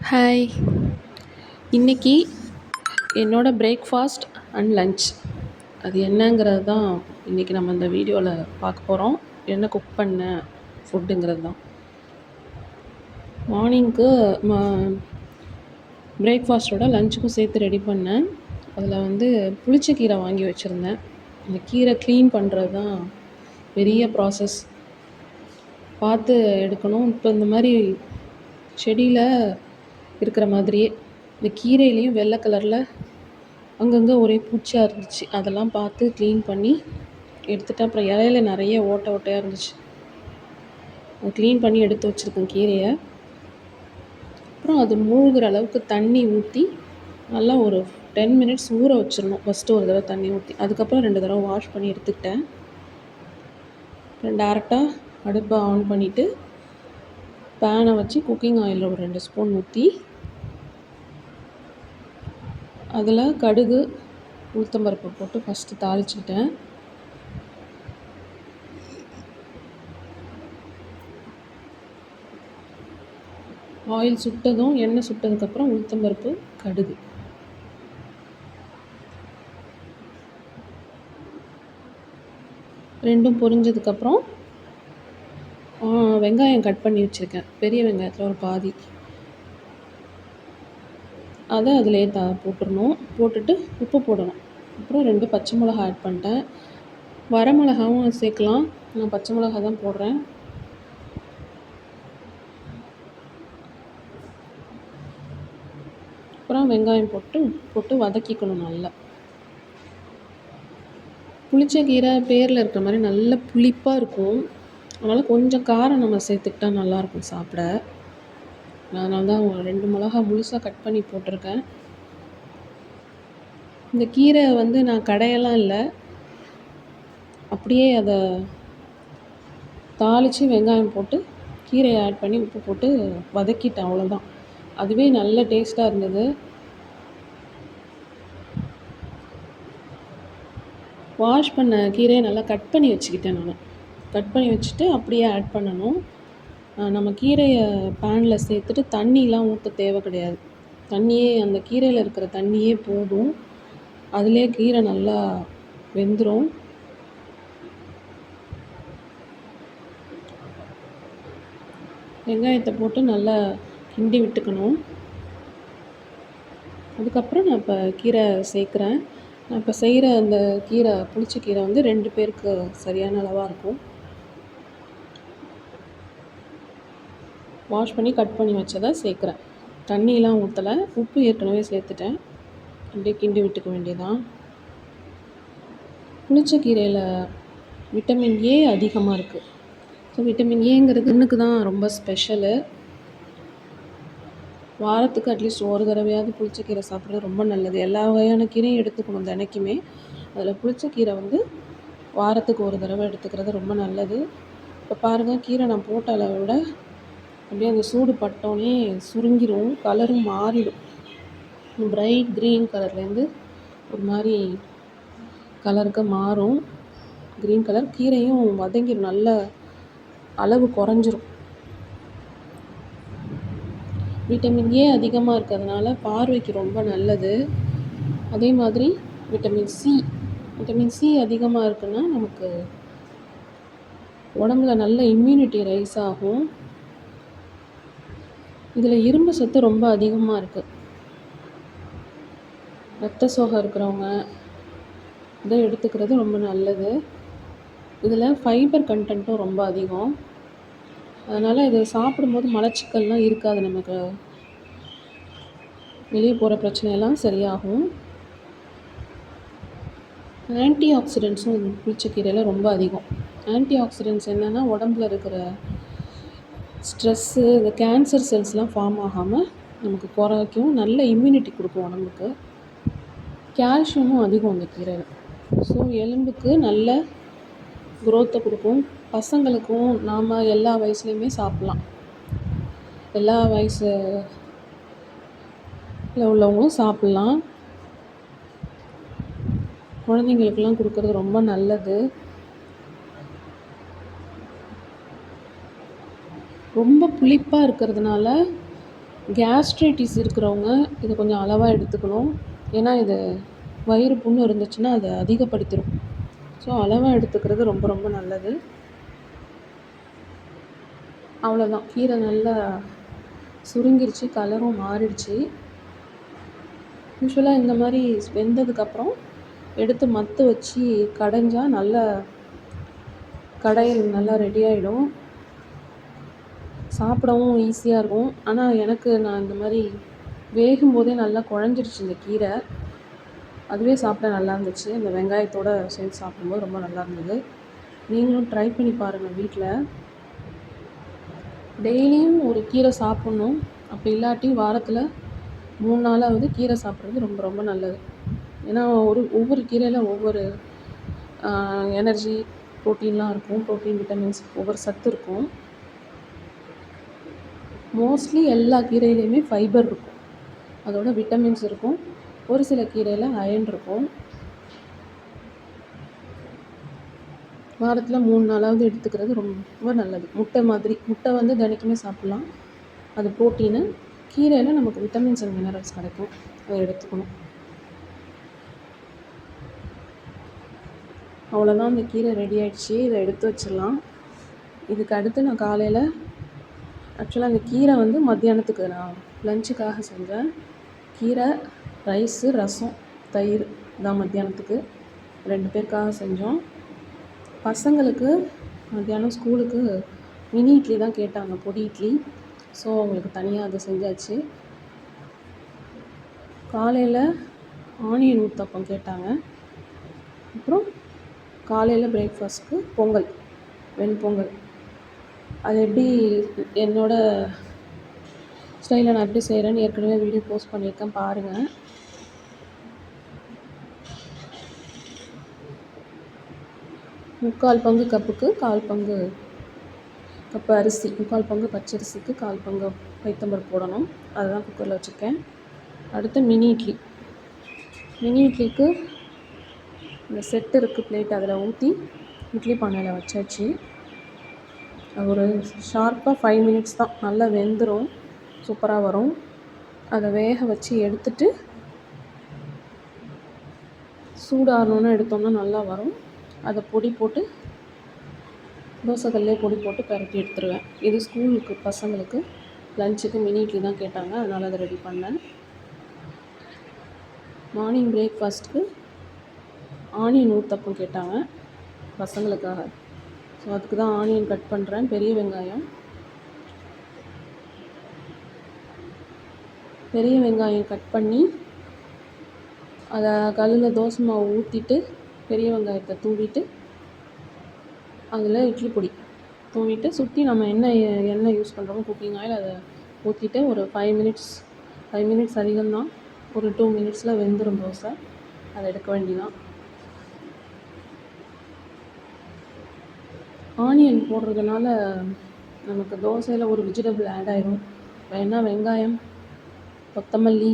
Hi. இன்னைக்கு என்னோட breakfast and lunch அது என்னங்கிறது தான் இன்றைக்கி நம்ம இந்த வீடியோவில் பார்க்க போகிறோம். என்ன குக் பண்ண ஃபுட்டுங்கிறது தான். மார்னிங்க்கு பிரேக்ஃபாஸ்ட்டோட லஞ்சுக்கும் சேர்த்து ரெடி பண்ணேன். அதில் புளிச்ச கீரை வாங்கி வச்சுருந்தேன். இந்த கீரை க்ளீன் பண்ணுறது தான் பெரிய ப்ராசஸ். பார்த்து எடுக்கணும். இப்போ இந்த மாதிரி செடியில் இருக்கிற மாதிரியே இந்த கீரையிலையும் வெள்ளை கலரில் அங்கங்கே ஒரே பூச்சியாக இருந்துச்சு. அதெல்லாம் பார்த்து க்ளீன் பண்ணி எடுத்துகிட்டு அப்புறம் இலையில நிறைய ஓட்டையாக இருந்துச்சு. அதை க்ளீன் பண்ணி எடுத்து வச்சுருக்கேன் கீரையை. அப்புறம் அது மூழ்கிற அளவுக்கு தண்ணி ஊற்றி நல்லா ஒரு 10 மினிட்ஸ் ஊற வச்சிடணும். ஃபஸ்ட்டு ஒரு தடவை தண்ணி ஊற்றி, அதுக்கப்புறம் 2 தடவை வாஷ் பண்ணி எடுத்துக்கிட்டேன். அப்புறம் டேரெக்டாக அடுப்பை ஆன் பண்ணிவிட்டு பேனை வச்சு குக்கிங் ஆயிலில் ஒரு 2 ஸ்பூன் ஊற்றி அதில் கடுகு உளுத்தம்பருப்பு போட்டு ஃபஸ்ட்டு தாளிச்சுக்கிட்டேன். ஆயில் சுட்டதும் எண்ணெய் சுட்டதுக்கப்புறம் உளுத்தம்பருப்பு கடுகு ரெண்டும் பொரிஞ்சதுக்கப்புறம் வெங்காயம் கட் பண்ணி வச்சுருக்கேன். பெரிய வெங்காயத்தில் ஒரு பாதி அதை அதிலே போட்டுடணும். போட்டுட்டு உப்பு போடணும். அப்புறம் 2 பச்சை மிளகா ஆட் பண்ணிட்டேன். வரமிளகாவும் சேர்க்கலாம். நான் பச்சை மிளகா தான் போடுறேன். அப்புறம் வெங்காயம் போட்டு வதக்கிக்கணும் நல்லா. புளிச்ச கீரை பேரில் இருக்கிற மாதிரி நல்ல புளிப்பாக இருக்கும். அதனால் கொஞ்சம் காரம் நம்ம சேர்த்துக்கிட்டா நல்லாயிருக்கும் சாப்பிட. அதனால தான் 2 மிளகா முழுசாக கட் பண்ணி போட்டிருக்கேன். இந்த கீரை நான் கடையெல்லாம் இல்லை, அப்படியே அதை தாளித்து வெங்காயம் போட்டு கீரையை ஆட் பண்ணி உப்பு போட்டு வதக்கிட்டேன். அவ்வளோதான். அதுவே நல்ல டேஸ்ட்டாக இருந்தது. வாஷ் பண்ண கீரையை நல்லா கட் பண்ணி வச்சுக்கிட்டேன். நான் கட் பண்ணி வச்சுட்டு அப்படியே ஆட் பண்ணணும். நம்ம கீரையை பேனில் சேர்த்துட்டு தண்ணிலாம் ஊற்ற தேவை கிடையாது. தண்ணியே, அந்த கீரையில் இருக்கிற தண்ணியே போதும். அதிலே கீரை நல்லா வெந்துடும். வெங்காயத்தை போட்டு நல்லா கிண்டி விட்டுக்கணும். அதுக்கப்புறம் நான் இப்போ கீரை சேர்க்குறேன். நான் இப்போ செய்கிற அந்த கீரை புளிச்ச கீரை 2 பேருக்கு சரியான அளவாக இருக்கும். வாஷ் பண்ணி கட் பண்ணி வச்சதை சேர்க்குறேன். தண்ணியெலாம் ஊற்றலை, உப்பு ஏற்கனவே சேர்த்துட்டேன். அப்படியே கிண்டி விட்டுக்க வேண்டியதான். புளிச்ச கீரையில் விட்டமின் ஏ அதிகமாக இருக்குது. ஸோ விட்டமின் ஏங்கிறது கண்ணுக்கு தான் ரொம்ப ஸ்பெஷலு. வாரத்துக்கு அட்லீஸ்ட் ஒரு தடவையாவது புளிச்ச கீரை சாப்பிட்றது ரொம்ப நல்லது. எல்லா வகையான கீரையும் எடுத்துக்கணும் தினைக்குமே. அதில் புளிச்ச கீரை வாரத்துக்கு ஒரு தடவை எடுத்துக்கிறது ரொம்ப நல்லது. இப்போ பாருங்கள், கீரை நான் போட்ட அளவை விட அப்படியே அந்த சூடு பட்டோன்னே சுருங்கிடும், கலரும் மாறிடும். பிரைட் க்ரீன் கலர்லேருந்து ஒரு மாதிரி கலருக்கு மாறும். க்ரீன் கலர் கீரையும் வதங்கிடும், நல்ல அளவு குறைஞ்சிரும். விட்டமின் ஏ அதிகமாக இருக்கிறதுனால பார்வைக்கு ரொம்ப நல்லது. அதே மாதிரி விட்டமின் சி அதிகமாக இருக்குன்னா நமக்கு உடம்புல நல்ல இம்யூனிட்டி ரைஸ் ஆகும். இதில் இரும்பு சத்து ரொம்ப அதிகமாக இருக்குது. ரத்த சோகை இருக்கிறவங்க இதை எடுத்துக்கிறது ரொம்ப நல்லது. இதில் ஃபைபர் கண்டென்ட்டும் ரொம்ப அதிகம். அதனால் இதை சாப்பிடும்போது மலச்சிக்கல்லாம் இருக்காது. நமக்கு வெளியே போகிற பிரச்சனையெல்லாம் சரியாகும். ஆன்டி ஆக்சிடென்ட்ஸும் புளிச்ச கீரையில் ரொம்ப அதிகம். ஆன்டி ஆக்சிடென்ட்ஸ் என்னென்னா, உடம்புல இருக்கிற ஸ்ட்ரெஸ்ஸு, இந்த கேன்சர் செல்ஸ்லாம் ஃபார்ம் ஆகாமல் நமக்கு குறைக்கும். நல்ல இம்யூனிட்டி கொடுக்கும் உடம்புக்கு. கால்சியமும் அதிகம் அந்த கீரையில். ஸோ எலும்புக்கு நல்ல க்ரோத்தை கொடுக்கும். பசங்களுக்கும் நாம் எல்லா வயசுலேயுமே சாப்பிட்லாம். எல்லா வயசில் உள்ளவங்களும் சாப்பிட்லாம். குழந்தைங்களுக்கெல்லாம் கொடுக்கறது ரொம்ப நல்லது. ரொம்ப புளிப்பாக இருக்கிறதுனால கேஸ்ட்ரைட்டிஸ் இருக்கிறவங்க இதை கொஞ்சம் அளவாக எடுத்துக்கணும். ஏன்னா இது வயிறு புண்ணு இருந்துச்சுன்னா அதை அதிகப்படுத்திடும். ஸோ அளவாக எடுத்துக்கிறது ரொம்ப ரொம்ப நல்லது. அவ்வளோதான், கீரை நல்லா சுருங்கிருச்சு, கலரும் மாறிடுச்சு. யூஸ்வலாக இந்த மாதிரி வெந்ததுக்கப்புறம் எடுத்து மத்து வச்சு கடைஞ்சால் நல்ல கடையல் நல்லா ரெடி ஆகிடும். சாப்பிடவும் ஈஸியாக இருக்கும். ஆனால் நான் இந்த மாதிரி வேகும்போதே நல்லா குழஞ்சிருச்சு இந்த கீரை. அதுவே சாப்பிட நல்லா இருந்துச்சு. இந்த வெங்காயத்தோடு சேர்த்து சாப்பிடும்போது ரொம்ப நல்லா இருந்தது. நீங்களும் ட்ரை பண்ணி பாருங்கள் வீட்டில். டெய்லியும் ஒரு கீரை சாப்பிட்ணும். அப்படி இல்லாட்டி வாரத்தில் 3 நாளாவது கீரை சாப்பிட்றது ரொம்ப ரொம்ப நல்லது. ஏன்னா ஒவ்வொரு கீரையில் ஒவ்வொரு எனர்ஜி, ப்ரோட்டீன்லாம் இருக்கும். ப்ரோட்டீன், விட்டமின்ஸ், ஒவ்வொரு சத்து இருக்கும். மோஸ்ட்லி எல்லா கீரையிலையுமே ஃபைபர் இருக்கும், அதோட விட்டமின்ஸ் இருக்கும். ஒரு சில கீரையில் அயர்ன் இருக்கும். வாரத்தில் 3 நாளாவது எடுத்துக்கிறது ரொம்ப நல்லது. முட்டை வந்து தினைக்குமே சாப்பிட்லாம். அது ப்ரோட்டீனு. கீரையில் நமக்கு விட்டமின்ஸ் அண்ட் மினரல்ஸ் கிடைக்கும், அதை எடுத்துக்கணும். அவ்வளோதான், இந்த கீரை ரெடி ஆகிடுச்சி. இதை எடுத்து வச்சிடலாம். இதுக்கு அடுத்து நான் காலையில் ஆக்சுவலாக இந்த கீரை வந்து மத்தியானத்துக்கு நான் லஞ்சுக்காக செஞ்சேன். கீரை, ரைஸு, ரசம், தயிர் தான் மத்தியானத்துக்கு 2 பேருக்காக செஞ்சோம். பசங்களுக்கு மத்தியானம் ஸ்கூலுக்கு மினி இட்லி தான் கேட்டாங்க, பொடி இட்லி. ஸோ அவங்களுக்கு தனியாக அதை செஞ்சாச்சு. காலையில் ஆனியன் ஊத்தப்பம் கேட்டாங்க. அப்புறம் காலையில் பிரேக்ஃபாஸ்ட்டுக்கு பொங்கல், வெண்பொங்கல். அது எப்படி என்னோடய ஸ்டைலில் நான் எப்படி செய்கிறேன்னு ஏற்கனவே வீடியோ போஸ்ட் பண்ணியிருக்கேன், பாருங்கள். முக்கால் பங்கு கப்புக்கு 1/4 பங்கு கப்பு அரிசி, 1/4 பங்கு பச்சரிசிக்கு 1/4 பங்கு பைத்தம்பருப்பு போடணும். அதுதான் குக்கரில் வச்சுருக்கேன். அடுத்து மினி இட்லிக்கு இந்த செட்டு இருக்குது பிளேட், அதில் ஊற்றி இட்லி பானையில் வச்சாச்சு. ஒரு ஷார்ப்பாக 5 மினிட்ஸ் தான், நல்லா வெந்துடும், சூப்பராக வரும். அதை வேக வச்சு எடுத்துட்டு சூடாகணுன்னு எடுத்தோம்னா நல்லா வரும். அதை பொடி போட்டு தோசைக்கல்லே பொடி போட்டு பரட்டி எடுத்துருவேன். இது ஸ்கூலுக்கு பசங்களுக்கு லஞ்சுக்கு மினி இட்லி தான் கேட்டாங்க, அதனால் அதை ரெடி பண்ணேன். மார்னிங் பிரேக்ஃபாஸ்ட்டுக்கு ஆனியன் ஊத்தப்பம் கேட்டாங்க பசங்களுக்காக. ஸோ அதுக்கு தான் ஆனியன் கட் பண்ணுறேன். பெரிய வெங்காயம் கட் பண்ணி அதை கல்லில் தோசை மாவு ஊற்றிட்டு பெரிய வெங்காயத்தை தூவிட்டு அதில் இட்லி பொடி தூவிட்டு சுற்றி நம்ம எண்ணெய் யூஸ் பண்ணுறோமோ குக்கிங் ஆயில் அதை ஊற்றிட்டு ஒரு 5 மினிட்ஸ் அதிகம்தான், ஒரு 2 மினிட்ஸில் வெந்துடும் தோசை. அதை எடுக்க வேண்டியதான். ஆனியன் போடுறதுனால நமக்கு தோசையில் ஒரு வெஜிடபிள் ஆட் ஆகிடும். வேணா வெங்காயம், கொத்தமல்லி,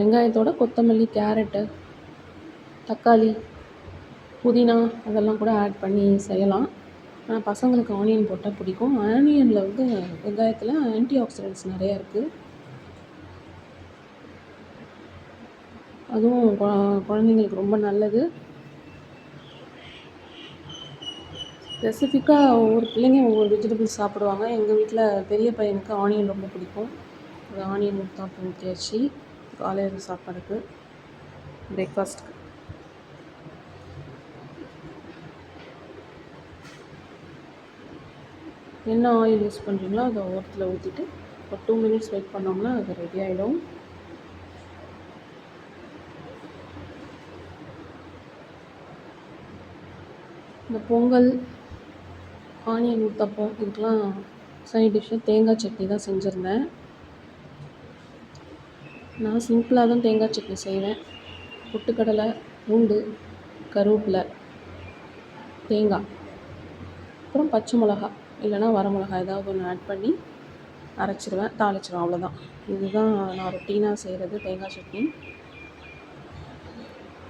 வெங்காயத்தோட கொத்தமல்லி, கேரட்டு, தக்காளி, புதினா அதெல்லாம் கூட ஆட் பண்ணி செய்யலாம். ஆனால் பசங்களுக்கு ஆனியன் போட்டால் பிடிக்கும். ஆனியனில் வந்து வெங்காயத்தில் ஆன்டி ஆக்சிடென்ட்ஸ் நிறையா இருக்குது. அதுவும் குழந்தைங்களுக்கு ரொம்ப நல்லது. ஸ்பெசிஃபிக்காக ஒவ்வொரு பிள்ளைங்க ஒவ்வொரு வெஜிடபிள்ஸ் சாப்பிடுவாங்க. எங்கள் வீட்டில் பெரிய பையனுக்கு ஆனியன் ரொம்ப பிடிக்கும். ஒரு ஆனியன் ஊத்தாப்பம் ஊற்றியாச்சு காலையில் சாப்பாடுக்கு, பிரேக்ஃபாஸ்ட்டுக்கு. என்ன ஆயில் யூஸ் பண்ணுறீங்களோ அதை ஓரத்தில் ஊற்றிட்டு ஒரு 2 மினிட்ஸ் வெயிட் பண்ணோம்னா அது ரெடி ஆகிடும். இந்த பொங்கல், ஆனியன் ஊத்தப்பம் இதுக்கெலாம் சைட் டிஷ்ஷு தேங்காய் சட்னி தான் செஞ்சுருந்தேன். நான் சிம்பிளாக தான் தேங்காய் சட்னி செய்வேன். பொட்டுக்கடலை, பூண்டு, கருவேப்பிலை, தேங்காய், அப்புறம் பச்சை மிளகா இல்லைனா வரமிளகா ஏதாவது ஒன்று ஆட் பண்ணி அரைச்சிடுவேன், தாளிச்சிடுவேன், அவ்வளோதான். இதுதான் நான் ரொட்டீனாக செய்கிறது தேங்காய் சட்னி.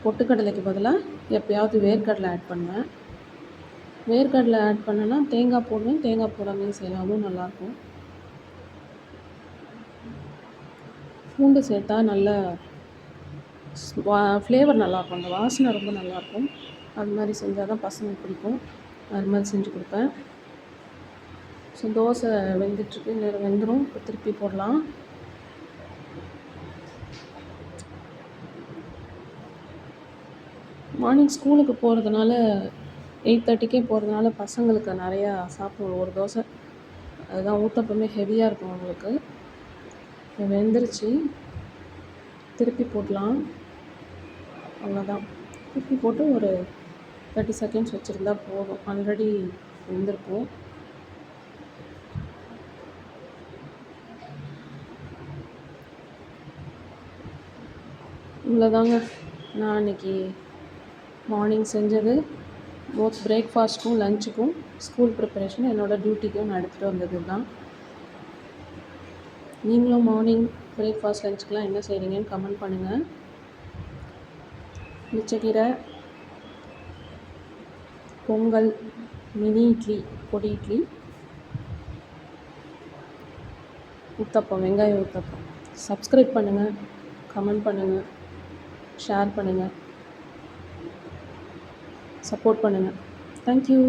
பொட்டுக்கடலைக்கு பதிலாக எப்போயாவது வேர்க்கடலை ஆட் பண்ணுவேன். வேர்க்கடலை ஆட் பண்ணேன்னா தேங்காய் போடுவேன், தேங்காய் போடாமையும் செய்யலாம், அதுவும் நல்லாயிருக்கும். பூண்டு சேர்த்தா நல்லா ஃப்ளேவர் நல்லாயிருக்கும், அந்த வாசனை ரொம்ப நல்லாயிருக்கும். அது மாதிரி செஞ்சால் தான் பசங்களுக்கு பிடிக்கும். அது மாதிரி செஞ்சு கொடுப்பேன். ஸோ தோசை வெந்துட்டுருக்கு, நேரம் வெந்துடும். இப்போ திருப்பி போடலாம். மார்னிங் ஸ்கூலுக்கு போகிறதுனால 8:30க்கே போகிறதுனால பசங்களுக்கு நிறையா சாப்பிடுவோம். ஒரு தோசை அதுதான் ஊத்தப்பமே ஹெவியாக இருக்கும் அவங்களுக்கு. வெந்துருச்சு, திருப்பி போடலாம். அவ்வளோதான். திருப்பி போட்டு ஒரு 30 செகண்ட்ஸ் வச்சுருந்தா போதும். ஆல்ரெடி வெந்திருக்கும். இவ்வளோதாங்க நான் அன்றைக்கி மார்னிங் செஞ்சது. போத் பிரேக்ஃபாஸ்ட்டுக்கும் லஞ்சுக்கும் ஸ்கூல் ப்ரிப்பரேஷன் என்னோடய டியூட்டிக்கும் நான் எடுத்துகிட்டு வந்தது தான். நீங்களும் மார்னிங் பிரேக்ஃபாஸ்ட் லஞ்சுக்கெலாம் என்ன செய்கிறீங்கன்னு கமெண்ட் பண்ணுங்கள். மிச்சக்கீரை, பொங்கல், மினி இட்லி, பொடி இட்லி, ஊத்தப்பம், வெங்காய ஊத்தப்பம். சப்ஸ்கிரைப் பண்ணுங்கள், கமெண்ட் பண்ணுங்கள், ஷேர் பண்ணுங்கள், சப்போர்ட் பண்ணுங்கள். தேங்க்யூ.